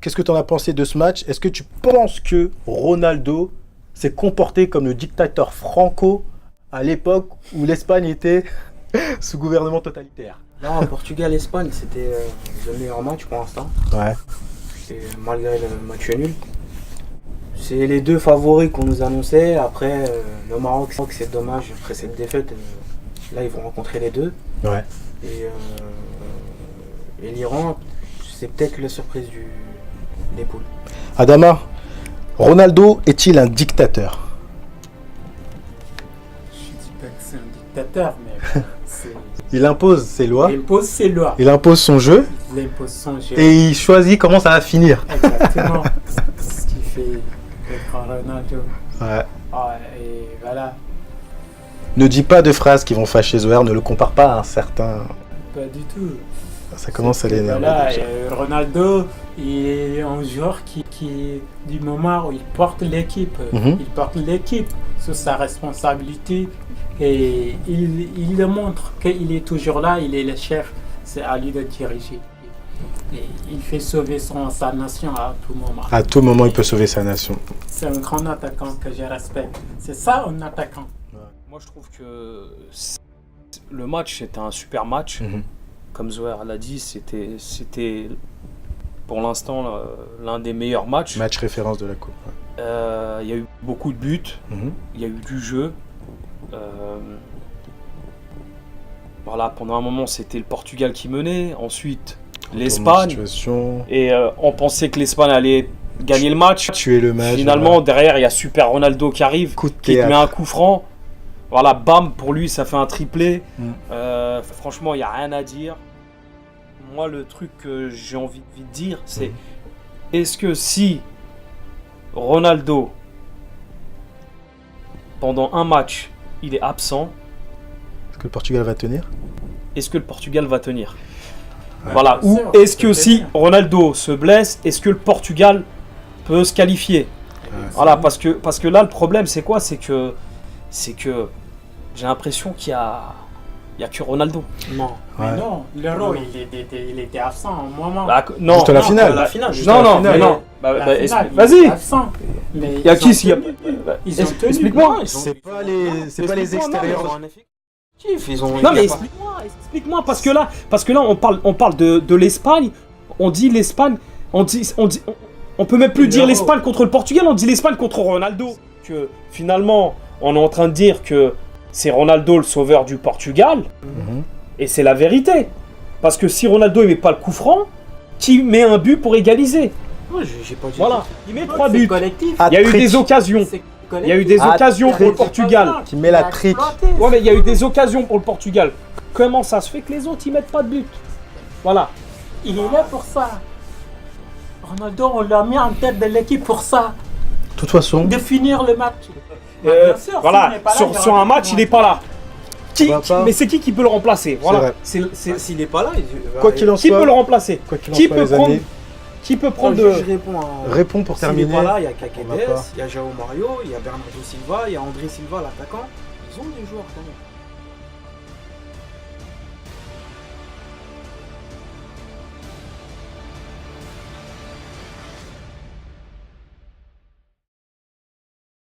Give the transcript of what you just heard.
qu'est-ce que tu en as pensé de ce match? Est-ce que tu penses que Ronaldo s'est comporté comme le dictateur Franco à l'époque où l'Espagne était sous gouvernement totalitaire? Non, Portugal-Espagne, c'était le meilleur match pour l'instant. Ouais. Et malgré le match nul. C'est les deux favoris qu'on nous annonçait. Après, le Maroc, c'est dommage. Après cette défaite, là, ils vont rencontrer les deux. Ouais. Et l'Iran, c'est peut-être la surprise des poules. Adama, Ronaldo est-il un dictateur? Je dis pas que c'est un dictateur, mais Il impose ses lois, il impose ses lois. il impose son jeu Il impose son jeu. et il choisit comment ça va finir. Exactement. Ce qui fait le grand Ronaldo. Ouais. Ah, et voilà. Ne dis pas de phrases qui vont fâcher Zoher, ne le compare pas à un certain... Pas du tout. Ça commence à l'énerver Voilà, déjà. Ronaldo, il est un joueur qui, du moment où il porte l'équipe, Mhm. il porte l'équipe sous sa responsabilité et il le montre qu'il est toujours là, il est le chef, c'est à lui de diriger. Et il fait sauver sa nation à tout moment. À tout moment, il peut sauver sa nation. C'est un grand attaquant que je respecte. C'est ça un attaquant. Moi, je trouve que le match, c'était un super match. Mhm. Comme Zoher l'a dit, c'était pour l'instant l'un des meilleurs matchs. Match référence de la Coupe. Ouais. Il y a eu beaucoup de buts, Mhm. il y a eu du jeu. Voilà, pendant un moment, c'était le Portugal qui menait. Ensuite, Retournement de l'Espagne. situation, Et on pensait que l'Espagne allait gagner le match. tuer le match. Finalement, derrière, il y a Super Ronaldo qui arrive, Coup de qui te met théâtre. un coup franc. Voilà, bam, pour lui, ça fait un triplé. Mm. Franchement, il n'y a rien à dire. Moi, le truc que j'ai envie de dire, c'est est-ce que si Ronaldo, pendant un match, il est absent, Est-ce que le Portugal va tenir? est-ce que le Portugal va tenir? Ouais. Voilà. Bien Ou sûr, est-ce que c'est si clair. Ronaldo se blesse, est-ce que le Portugal peut se qualifier? Voilà, parce que là, le problème, c'est quoi? C'est que j'ai l'impression qu'il y a que Ronaldo. Non. Ouais. Mais non, l'Euro, il était absent à un moment. Bah, non, Juste à la non, finale. La finale, juste non, à la non, finale. mais non. Bah, La bah, finale, il vas-y. était absent. Mais Il y a ils qui ont s'il y a tenu. bah, Ils ont tenu. explique-moi. C'est pas les extérieurs. Ils ont un effectif. Ils ont. Non mais explique-moi parce que là on parle de l'Espagne, on dit l'Espagne, on peut même plus dire L'Euro. l'Espagne contre le Portugal, on dit l'Espagne contre Ronaldo. Que finalement on est en train de dire que c'est Ronaldo le sauveur du Portugal Mhm. et c'est la vérité. Parce que si Ronaldo il met pas le coup franc, qui met un but pour égaliser? Ouais, j'ai pas dit. Voilà, il met 3 C'est buts. collectif. Ah, Il y a eu trick. des occasions. C'est Il y a eu des Ah, occasions pour le Portugal. Qui met la trick. Ouais, mais il y a eu des occasions pour le Portugal. Comment ça se fait que les autres ils mettent pas de but? Voilà. Il est là pour ça. Ronaldo, on l'a mis en tête de l'équipe pour ça. De toute façon, De finir le match. Euh, Bien sûr, voilà, s'il n'est pas là, il y sur aura un des match, il n'est pas là. On va pas. Mais c'est qui peut le remplacer? Voilà. vrai. S'il n'est pas là, quoi qu'il en Qui soit, peut le remplacer? quoi qu'il en Qui soit, peut les prendre amis, Qui peut Je prendre de... réponds à. réponds pour S'il n'est terminer. pas là, il y a On va Caquedes, pas. il y a João Mario, il y a Bernardo Silva, il y a André Silva, l'attaquant. Ils ont des joueurs quand même.